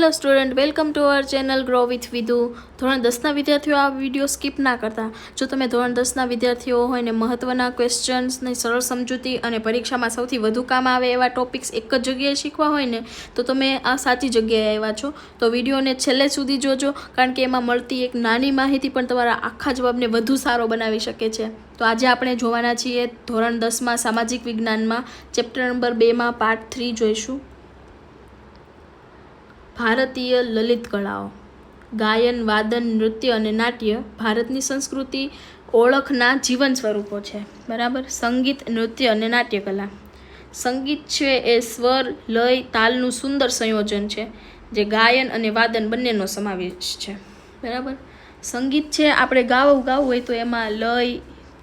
Hello student, welcome to our channel grow with Vidhu. ધોરણ 10ના વિદ્યાર્થીઓ આ વિડીયો સ્કીપ ના કરતા. જો તમે ધોરણ 10ના વિદ્યાર્થીઓ હોય ને મહત્ત્વના ક્વેશ્ચન્સની સરળ સમજૂતી અને પરીક્ષામાં સૌથી વધુ કામ આવે એવા ટોપિક્સ એક જ જગ્યાએ શીખવા હોય ને તો તમે આ સાચી જગ્યાએ આવ્યા છો. તો વિડીયોને છેલ્લે સુધી જોજો, કારણ કે એમાં મળતી એક નાની માહિતી પણ તમારા આખા જવાબને વધુ સારો બનાવી શકે છે. તો આજે આપણે જોવાના છીએ ધોરણ 10માં સામાજિક વિજ્ઞાનમાં ચેપ્ટર નંબર 2માં પાર્ટ 3 જોઈશું. ભારતીય લલિત કળાઓ. ગાયન, વાદન, નૃત્ય અને નાટ્ય ભારતની સંસ્કૃતિ ઓળખના જીવન સ્વરૂપો છે. બરાબર. સંગીત, નૃત્ય અને નાટ્યકલા. સંગીત છે એ સ્વર, લય, તાલનું સુંદર સંયોજન છે, જે ગાયન અને વાદન બંનેનો સમાવેશ છે. બરાબર. સંગીત છે આપણે ગાવું હોય તો એમાં લય,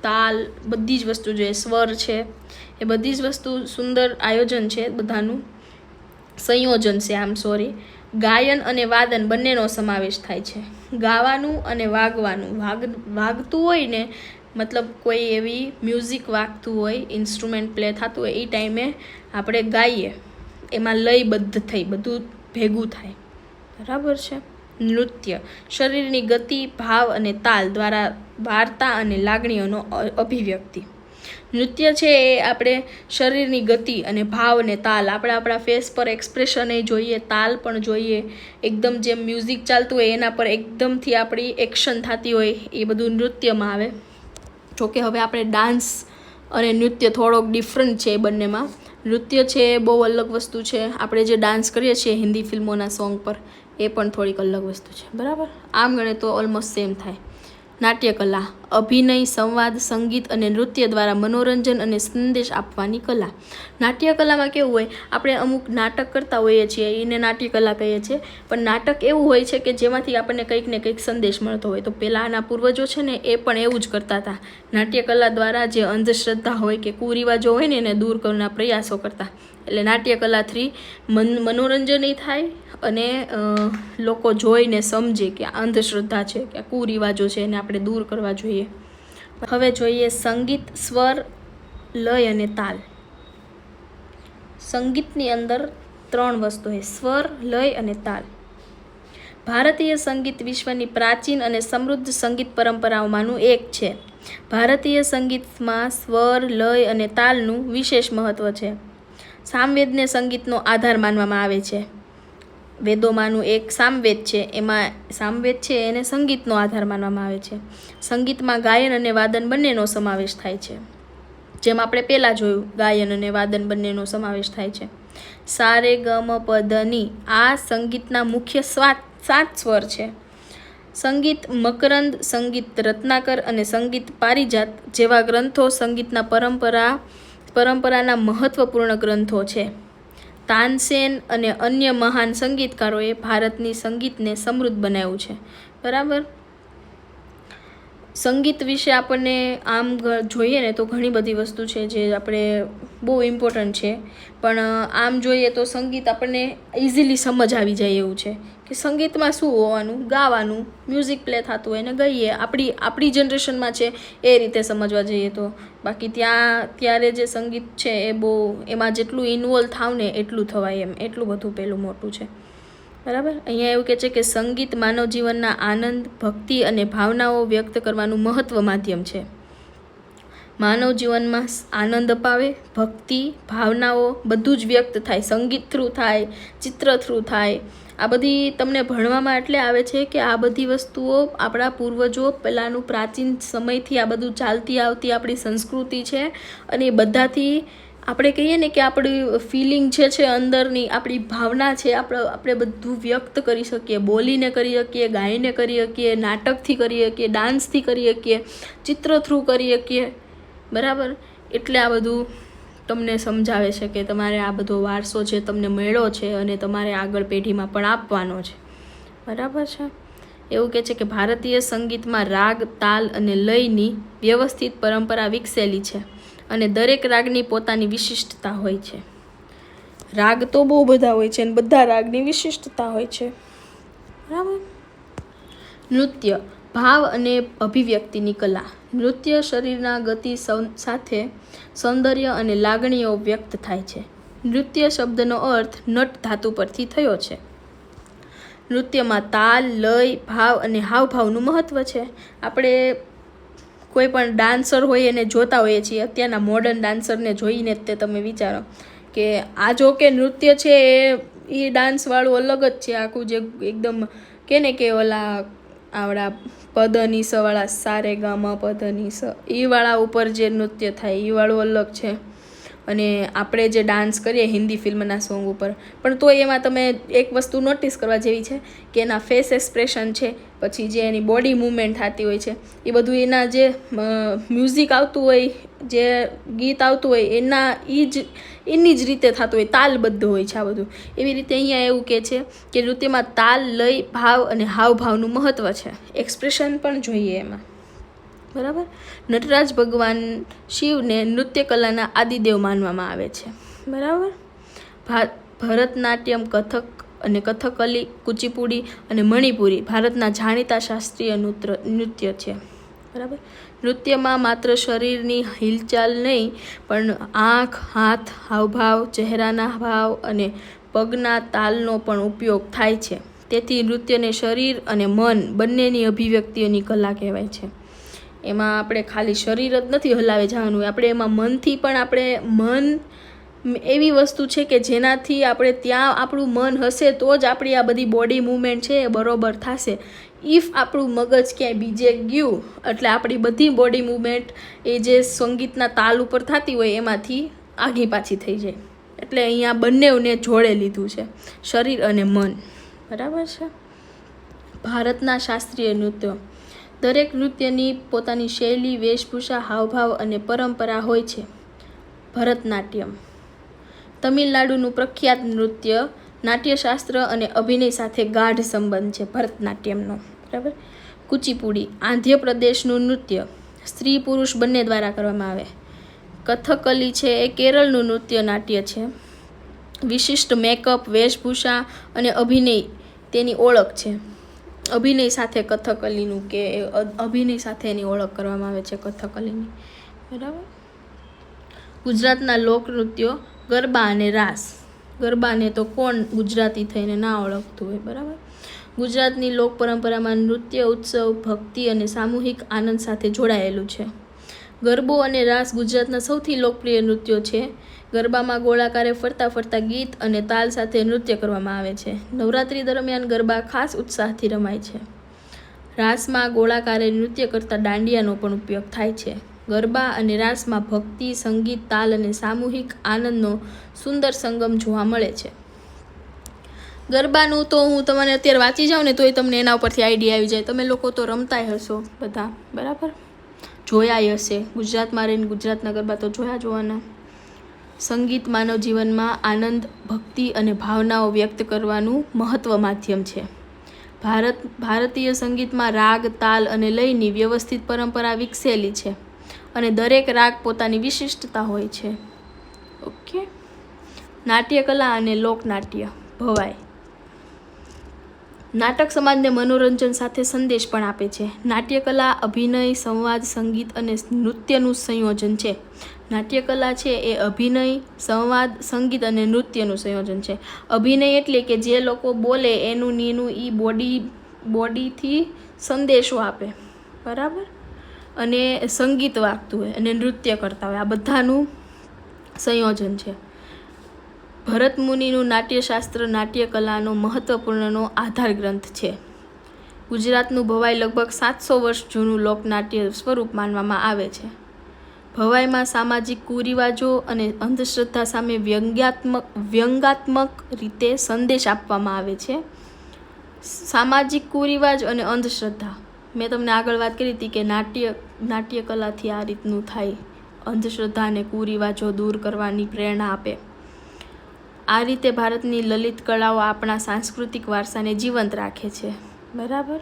તાલ બધી જ વસ્તુ જોઈએ, સ્વર છે એ બધી જ વસ્તુ સુંદર આયોજન છે, બધાનું સંયોજન છે. ગાયન અને વાદન બંનેનો સમાવેશ થાય છે. ગાવાનું અને વાગવાનું. વાગતું હોય ને, મતલબ કોઈ એવી મ્યુઝિક વાગતું હોય, ઇન્સ્ટ્રુમેન્ટ પ્લે થતું હોય, એ ટાઈમે આપણે ગાઈએ, એમાં લયબદ્ધ થઈ બધું ભેગું થાય. બરાબર છે. નૃત્ય શરીરની ગતિ, ભાવ અને તાલ દ્વારા વાર્તા અને લાગણીઓનો અભિવ્યક્તિ. નૃત્ય છે એ આપણે શરીરની ગતિ અને ભાવ અને તાલ, આપણે આપણા ફેસ પર એક્સપ્રેશન એ જોઈએ, તાલ પણ જોઈએ, એકદમ જેમ મ્યુઝિક ચાલતું હોય એના પર એકદમથી આપણી એક્શન થતી હોય, એ બધું નૃત્યમાં આવે. જોકે હવે આપણે ડાન્સ અને નૃત્ય થોડોક ડિફરન્ટ છે એ બંનેમાં. નૃત્ય છે એ બહુ અલગ વસ્તુ છે. આપણે જે ડાન્સ કરીએ છીએ હિન્દી ફિલ્મોના સોંગ પર, એ પણ થોડીક અલગ વસ્તુ છે. બરાબર. આમ ગણે તો ઓલમોસ્ટ સેમ થાય. નાટ્યકલા અભિનય, સંવાદ, સંગીત અને નૃત્ય દ્વારા મનોરંજન અને સંદેશ આપવાની કલા. નાટ્યકલામાં કેવું હોય, આપણે અમુક નાટક કરતા હોઈએ છીએ, એને નાટ્યકલા કહીએ છીએ. પણ નાટક એવું હોય છે કે જેમાંથી આપણને કંઈક ને કંઈક સંદેશ મળતો હોય. તો પહેલાંના પૂર્વજો છે ને એ પણ એવું જ કરતા હતા. નાટ્યકલા દ્વારા જે અંધશ્રદ્ધા હોય કે કુરિવાજો હોય ને એને દૂર કરવાના પ્રયાસો કરતા. એટલે નાટ્યકલાથી મનોરંજન થાય અને લોકો જોઈને સમજે કે આ અંધશ્રદ્ધા છે કે આ કુરિવાજો છે, એને આપણે દૂર કરવા જોઈએ. હવે જોઈએ સંગીત, સ્વર, લય અને તાલ. સંગીતની અંદર 3 વસ્તુ છે: સ્વર, લય અને તાલ. ભારતીય સંગીત વિશ્વની પ્રાચીન અને સમૃદ્ધ સંગીત પરંપરાઓમાંનું એક છે. ભારતીય સંગીતમાં સ્વર, લય અને તાલનું વિશેષ મહત્વ છે. સામવેદને સંગીતનો આધાર માનવામાં આવે છે. વેદોમાંનું એક સામવેદ છે, એમાં સામવેદ છે એને સંગીતનો આધાર માનવામાં આવે છે. સંગીતમાં ગાયન અને વાદન બંનેનો સમાવેશ થાય છે. જેમ આપણે પહેલાં જોયું, ગાયન અને વાદન બંનેનો સમાવેશ થાય છે. સા રે ગ મ પ ધ ની આ સંગીતના મુખ્ય 7 સ્વર છે. સંગીત મકરંદ, સંગીત રત્નાકર અને સંગીત પારિજાત જેવા ગ્રંથો સંગીતના પરંપરાના મહત્વપૂર્ણ ગ્રંથો છે. તાનસેન અને અન્ય મહાન સંગીતકારોએ ભારતની સંગીતને સમૃદ્ધ બનાવ્યું છે. બરાબર. સંગીત વિશે આપણને આમ જોઈએ ને તો ઘણી બધી વસ્તુ છે જે આપણે બહુ ઇમ્પોર્ટન્ટ છે. પણ આમ જોઈએ તો સંગીત આપણને ઇઝીલી સમજ આવી જાય એવું છે કે સંગીતમાં શું હોવાનું, ગાવાનું, મ્યુઝિક પ્લે થતું હોય ને ગઈએ. આપણી જનરેશનમાં છે એ રીતે સમજવા જઈએ તો. બાકી ત્યારે જે સંગીત છે એ બહુ, એમાં જેટલું ઇન્વોલ્વ થાવ ને એટલું થવાય, એમ એટલું બધું પેલું મોટું છે. બરાબર. અહીંયા એવું કહે છે કે સંગીત માનવ જીવનના આનંદ, ભક્તિ અને ભાવનાઓ વ્યક્ત કરવાનું મહત્વ માધ્યમ છે. માનવ જીવનમાં આનંદ અપાવે, ભક્તિ, ભાવનાઓ બધું જ વ્યક્ત થાય. સંગીત થ્રુ થાય, ચિત્ર થ્રુ થાય. આ બધી તમને ભણવામાં એટલે આવે છે કે આ બધી વસ્તુઓ આપણા પૂર્વજો પહેલાંનું પ્રાચીન સમયથી આ બધું ચાલતી આવતી આપણી સંસ્કૃતિ છે. અને એ બધાથી આપણે કહીએ ને કે આપણી ફિલિંગ છે અંદરની, આપણી ભાવના છે, આપણે બધું વ્યક્ત કરી શકીએ. બોલીને કરી શકીએ, ગાઈને કરી શકીએ, નાટકથી કરી શકીએ, ડાન્સથી કરી શકીએ, ચિત્ર થ્રુ કરી શકીએ. બરાબર. એટલે આ બધું તમને સમજાવે છે કે તમારે આ બધો વારસો છે તમને મળ્યો છે અને તમારે આગળ પેઢીમાં પણ આપવાનો છે. બરાબર છે. એવું કહે છે કે ભારતીય સંગીતમાં રાગ, તાલ અને લયની વ્યવસ્થિત પરંપરા વિકસેલી છે અને દરેક રાગની પોતાની વિશિષ્ટતા હોય છે. રાગ તો બહુ બધા હોય છે અને બધા રાગની વિશિષ્ટતા હોય છે. બરાબર. નૃત્ય ભાવ અને અભિવ્યક્તિની કલા. નૃત્ય શરીરના ગતિ સાથે સૌંદર્ય અને લાગણીઓ વ્યક્ત થાય છે. નૃત્ય શબ્દનો અર્થ નટ ધાતુ પરથી થયો છે. નૃત્યમાં તાલ, લય, ભાવ અને હાવભાવનું મહત્ત્વ છે. આપણે કોઈ પણ ડાન્સર હોય એને જોતા હોઈએ છીએ. અત્યારના મોડર્ન ડાન્સરને જોઈને જ તે તમે વિચારો કે આ જો કે નૃત્ય છે એ ડાન્સવાળું અલગ જ છે. આખું જે એકદમ કે ને કે ઓલા આવડા પધની સવાળા સારે ગામા પધની સ એ વાળા ઉપર જે નૃત્ય થાય એ વાળું અલગ છે. અને આપણે જે ડાન્સ કરીએ હિન્દી ફિલ્મના સોંગ ઉપર, પણ તો એમાં તમે એક વસ્તુ નોટિસ કરવા જેવી છે કે એના ફેસ એક્સપ્રેશન છે, પછી જે એની બોડી મૂવમેન્ટ થતી હોય છે, એ બધું એના જે મ્યુઝિક આવતું હોય, જે ગીત આવતું હોય એની જ રીતે થતું હોય, તાલબદ્ધ હોય છે આ બધું. એવી રીતે અહીંયા એવું કહે છે કે નૃત્યમાં તાલ, લય, ભાવ અને હાવભાવનું મહત્ત્વ છે. એક્સપ્રેશન પણ જોઈએ એમાં, બરાબર. નટરાજ ભગવાન શિવને નૃત્ય કલાના આદિદેવ માનવામાં આવે છે, બરાબર. ભરતનાટ્યમ, કથક અને કથકલી, કુચીપુડી અને મણિપુરી ભારતના જાણીતા શાસ્ત્રીય નૃત્ય છે, બરાબર. નૃત્યમાં માત્ર શરીરની હિલચાલ નહીં પણ આંખ, હાથ, હાવભાવ, ચહેરાના ભાવ અને પગના તાલનો પણ ઉપયોગ થાય છે. તેથી નૃત્યને શરીર અને મન બંનેની અભિવ્યક્તિઓની કલા કહેવાય છે. એમાં આપણે ખાલી શરીર જ નથી હલાવે જવાનું, આપણે એમાં મનથી પણ મન એવી વસ્તુ છે કે જેનાથી આપણે ત્યાં આપણું મન હશે તો જ આપણી આ બધી બોડી મૂવમેન્ટ છે એ બરોબર થશે. ઇફ આપણું મગજ ક્યાંય બીજે ગયું એટલે આપણી બધી બોડી મૂવમેન્ટ એ જે સંગીતના તાલ ઉપર થતી હોય એમાંથી આગી પાછી થઈ જાય. એટલે અહીંયા બંનેને જોડે લીધું છે, શરીર અને મન, બરાબર છે. ભારતના શાસ્ત્રીય નૃત્યો. દરેક નૃત્યની પોતાની શૈલી, વેશભૂષા, હાવભાવ અને પરંપરા હોય છે. ભરતનાટ્યમ તમિલનાડુનું પ્રખ્યાત નૃત્ય, નાટ્યશાસ્ત્ર અને અભિનય સાથે ગાઢ સંબંધ છે ભરતનાટ્યમનો, બરાબર. કુચીપુડી આંધ્રપ્રદેશનું નૃત્ય, સ્ત્રી પુરુષ બંને દ્વારા કરવામાં આવે. કથકલી છે એ કેરળનું નૃત્ય નાટ્ય છે. વિશિષ્ટ મેકઅપ, વેશભૂષા અને અભિનય તેની ઓળખ છે. અભિનય સાથે કથકલીનું કે અભિનય સાથે એની ઓળખ કરવામાં આવે છે કથકલીની, બરાબર. ગુજરાતના લોકનૃત્યો ગરબા અને રાસ. ગરબાને તો કોણ ગુજરાતી થઈને ના ઓળખતું હોય, બરાબર. ગુજરાતની લોક પરંપરામાં નૃત્ય ઉત્સવ, ભક્તિ અને સામૂહિક આનંદ સાથે જોડાયેલું છે. ગરબો અને રાસ ગુજરાતના સૌથી લોકપ્રિય નૃત્યો છે. ગરબામાં ગોળાકારે ફરતા ફરતા ગીત અને તાલ સાથે નૃત્ય કરવામાં આવે છે. નવરાત્રિ દરમિયાન ગરબા ખાસ ઉત્સાહથી રમાય છે. રાસમાં ગોળાકારે નૃત્ય કરતા દાંડિયાનો પણ ઉપયોગ થાય છે. ગરબા અને રાસમાં ભક્તિ, સંગીત, તાલ અને સામૂહિક આનંદનો સુંદર સંગમ જોવા મળે છે. ગરબાનું તો હું તમને અત્યારે વાંચી જાઉં ને તોય તમને એના ઉપરથી આઈડિયા આવી જાય. તમે લોકો તો રમતાય હશો બધા, બરાબર, જોયા હશે. ગુજરાતમાં રહીને ગુજરાતના ગરબા તો જોવાના. સંગીત માનવ જીવનમાં આનંદ, ભક્તિ અને ભાવનાઓ વ્યક્ત કરવાનું મહત્વ માધ્યમ છે. ભારતીય સંગીતમાં રાગ, તાલ અને લયની વ્યવસ્થિત પરંપરા વિકસેલી છે અને દરેક રાગ પોતાની વિશિષ્ટતા હોય છે. ઓકે. નાટ્યકલા અને લોકનાટ્ય. ભવાઈ નાટક સમાજને મનોરંજન સાથે સંદેશ પણ આપે છે. નાટ્યકલા અભિનય, સંવાદ, સંગીત અને નૃત્યનું સંયોજન છે. નાટ્યકલા છે એ અભિનય, સંવાદ, સંગીત અને નૃત્યનું સંયોજન છે. અભિનય એટલે કે જે લોકો બોલે એનું એ બોડીથી સંદેશો આપે, બરાબર, અને સંગીત વાગતું હોય અને નૃત્ય કરતા હોય, આ બધાનું સંયોજન છે. ભરત મુનિનું નાટ્યશાસ્ત્ર નાટ્યકલાનો મહત્વપૂર્ણનો આધાર ગ્રંથ છે. ગુજરાતનું ભવાઈ લગભગ 700 વર્ષ જૂનું લોકનાટ્ય સ્વરૂપ માનવામાં આવે છે. ભવાઈમાં સામાજિક કુરિવાજો અને અંધશ્રદ્ધા સામે વ્યંગાત્મક રીતે સંદેશ આપવામાં આવે છે. સામાજિક કુરિવાજ અને અંધશ્રદ્ધા, મેં તમને આગળ વાત કરી હતી કે નાટ્યકલાથી આ રીતનું થાય, અંધશ્રદ્ધા અને કુરિવાજો દૂર કરવાની પ્રેરણા આપે. આ રીતે ભારતની લલિત કળાઓ આપણા સાંસ્કૃતિક વારસાને જીવંત રાખે છે, બરાબર.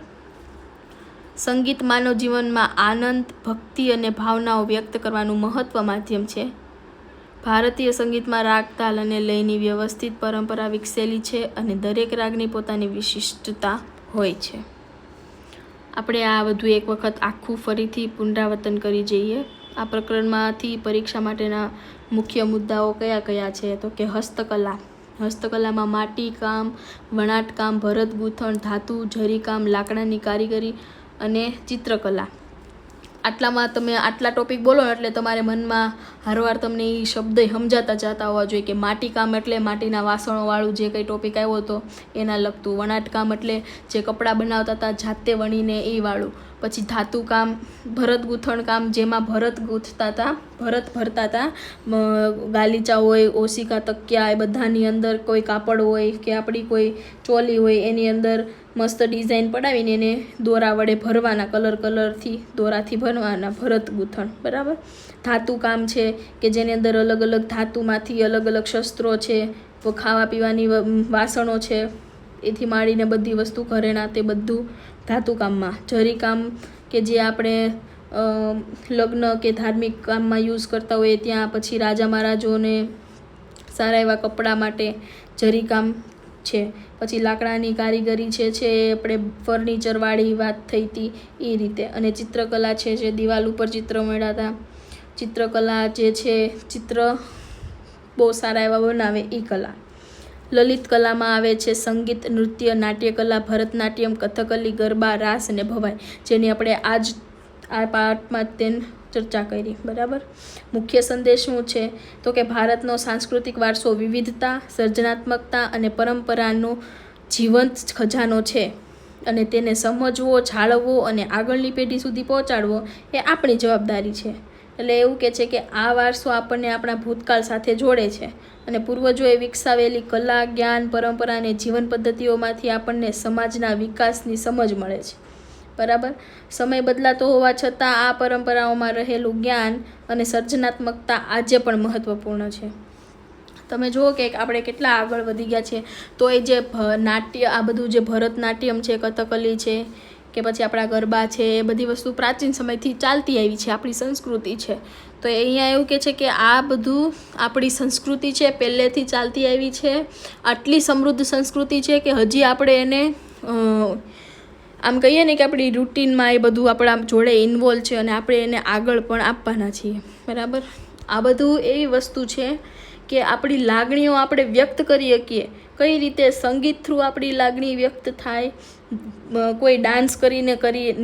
સંગીત માનવ જીવનમાં આનંદ, ભક્તિ અને ભાવનાઓ વ્યક્ત કરવાનું મહત્વ માધ્યમ છે. ભારતીય સંગીતમાં રાગ, તાલ અને લયની વ્યવસ્થિત પરંપરા વિકસેલી છે અને દરેક રાગની પોતાની વિશિષ્ટતા હોય છે. આપણે આ બધું એક વખત આખું ફરીથી પુનરાવર્તન કરી જઈએ. આ પ્રકરણમાંથી પરીક્ષા માટેના મુખ્ય મુદ્દાઓ કયા કયા છે તો કે હસ્તકલા, હસ્તકલામાં માટી કામ, વણાટકામ, ભરત ગૂંથણ, ધાતુ, જરીકામ, લાકડાની કારીગરી અને ચિત્રકલા. આટલામાં તમે આટલા ટોપિક બોલો એટલે તમારે મનમાં હરવાર તમને એ શબ્દ સમજાતા જતા હોવા જોઈએ કે માટીકામ એટલે માટીના વાસણોવાળું જે કંઈ ટોપિક આવ્યો હતો એના લગતું, વણાટકામ એટલે જે કપડાં બનાવતા હતા જાતે વણીને એ વાળું, પછી ધાતુકામ, ભરત ગૂંથણ કામ જેમાં ભરત ગૂંથતા હતા, ભરત ભરતા હતા, ગાલીચા હોય, ઓશિકા, તકિયા એ બધાની અંદર કોઈ કાપડ હોય કે આપણી કોઈ ચોલી હોય એની અંદર મસ્ત ડિઝાઇન પડાવીને એને દોરા વડે ભરવાના, કલરથી દોરાથી ભરવાના, ભરત ગૂંથણ. બરાબર. ધાતુ કામ છે કે જેની અંદર અલગ અલગ ધાતુમાંથી અલગ અલગ શસ્ત્રો છે, ખાવા પીવાની વાસણો છે, એથી માંડીને બધી વસ્તુ ઘરેણા તે બધું ધાતુકામમાં. જરીકામ કે જે આપણે લગ્ન કે ધાર્મિક કામમાં યુઝ કરતા હોઈએ ત્યાં, પછી રાજા મહારાજોને સારા એવા કપડાં માટે જરીકામ છે. પછી લાકડાની કારીગરી છે એ આપણે ફર્નિચરવાળી વાત થઈ હતી એ રીતે. અને ચિત્રકલા છે જે દિવાલ ઉપર ચિત્ર મેળાતા, ચિત્રકલા જે છે ચિત્ર બહુ સારા એવા બનાવે એ કલા. લલિત કલામાં આવે છે સંગીત, નૃત્ય, નાટ્યકલા, ભરતનાટ્યમ, કથકલી, ગરબા, રાસ અને ભવાઈ, જેની આપણે આ પાઠમાં તેને ચર્ચા કરી. બરાબર. મુખ્ય સંદેશ શું છે તો કે ભારતનો સાંસ્કૃતિક વારસો વિવિધતા, સર્જનાત્મકતા અને પરંપરાનો જીવંત ખજાનો છે અને તેને સમજવો, જાળવવો અને આગળની પેઢી સુધી પહોંચાડવો એ આપણી જવાબદારી છે. એટલે એવું કહે છે કે આ વારસો આપણને આપણા ભૂતકાળ સાથે જોડે છે અને પૂર્વજોએ વિકસાવેલી કલા, જ્ઞાન, પરંપરા અને જીવન પદ્ધતિઓમાંથી આપણને સમાજના વિકાસની સમજ મળે છે. બરાબર. સમય બદલાતો હોવા છતાં આ પરંપરાઓમાં રહેલું જ્ઞાન અને સર્જનાત્મકતા આજે પણ મહત્વપૂર્ણ છે. તમે જુઓ કે આપણે કેટલા આગળ વધી ગયા છે. તો એ જે નાટ્ય, આ બધું જે ભરતનાટ્યમ છે, કથકલી છે કે પછી આપણા ગરબા છે, એ બધી વસ્તુ પ્રાચીન સમયથી ચાલતી આવી છે, આપણી સંસ્કૃતિ છે. તો અહીંયા એવું કહે છે કે આ બધું આપણી સંસ્કૃતિ છે, પહેલેથી ચાલતી આવી છે, આટલી સમૃદ્ધ સંસ્કૃતિ છે કે હજી આપણે એને આમ કહીએ ને કે આપણી રૂટીનમાં એ બધું આપણા જોડે ઇન્વોલ્વ છે અને આપણે એને આગળ પણ આપવાના છીએ. બરાબર. આ બધું એવી વસ્તુ છે કે આપણી લાગણીઓ આપણે વ્યક્ત કરી શકીએ. કઈ રીતે? સંગીત થ્રુ આપણી લાગણી વ્યક્ત થાય, કોઈ ડાન્સ કરીને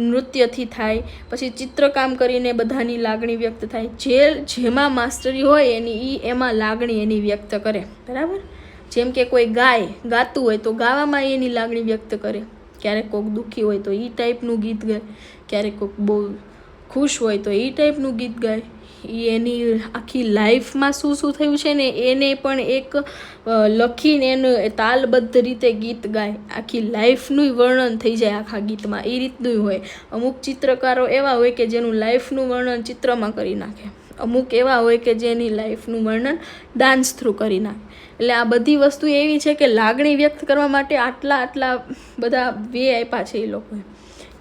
નૃત્યથી થાય, પછી ચિત્રકામ કરીને બધાની લાગણી વ્યક્ત થાય. જેમાં માસ્ટરી હોય એની એમાં લાગણી એની વ્યક્ત કરે. બરાબર. જેમ કે કોઈ ગાતું હોય તો ગાવામાં એની લાગણી વ્યક્ત કરે. ક્યારેક કોઈક દુઃખી હોય તો એ ટાઈપનું ગીત ગાય, ક્યારેક કોઈક બહુ ખુશ હોય તો એ ટાઈપનું ગીત ગાય. એની આખી લાઈફમાં શું શું થયું છે ને એને પણ એક લખીને એનું તાલબદ્ધ રીતે ગીત ગાય. આખી લાઈફનું વર્ણન થઈ જાય આખા ગીતમાં, એ રીતનું હોય. અમુક ચિત્રકારો એવા હોય કે જેનું લાઈફનું વર્ણન ચિત્રમાં કરી નાખે, અમુક એવા હોય કે જેની લાઈફનું વર્ણન ડાન્સ થ્રુ કરી નાખે. એટલે આ બધી વસ્તુ એવી છે કે લાગણી વ્યક્ત કરવા માટે આટલા બધા વે આપ્યા છે એ લોકોએ.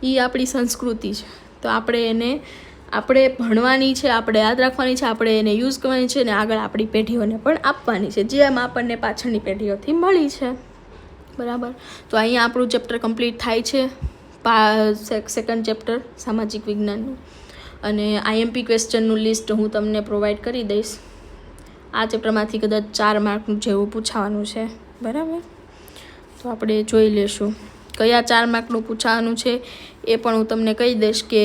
એ આપણી સંસ્કૃતિ છે. તો આપણે ભણવાની છે, આપણે યાદ રાખવાની છે, આપણે એને યુઝ કરવાની છે અને આગળ આપણી પેઢીઓને પણ આપવાની છે, જેમ આપણને પાછળની પેઢીઓથી મળી છે. બરાબર. તો અહીંયા આપણું ચેપ્ટર કમ્પ્લીટ થાય છે, સેકન્ડ ચેપ્ટર સામાજિક વિજ્ઞાનનું. અને IMP ક્વેશ્ચનનું લિસ્ટ હું તમને પ્રોવાઈડ કરી દઈશ. આ ચેપ્ટરમાંથી કદાચ 4 માર્કનું જેવું પૂછાવાનું છે. બરાબર. તો આપણે જોઈ લેશું કયા 4 માર્કનું પૂછાવાનું છે. એ પણ હું તમને કહી દઈશ કે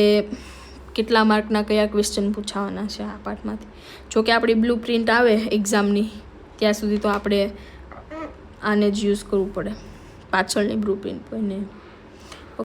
કેટલા માર્કના કયા ક્વેશ્ચન પૂછાવાના છે આ પાઠમાંથી. જોકે આપણી બ્લુ પ્રિન્ટ આવે એક્ઝામની ત્યાં સુધી તો આપણે આને જ યુઝ કરવું પડે, પાછળની બ્લુ પ્રિન્ટ ને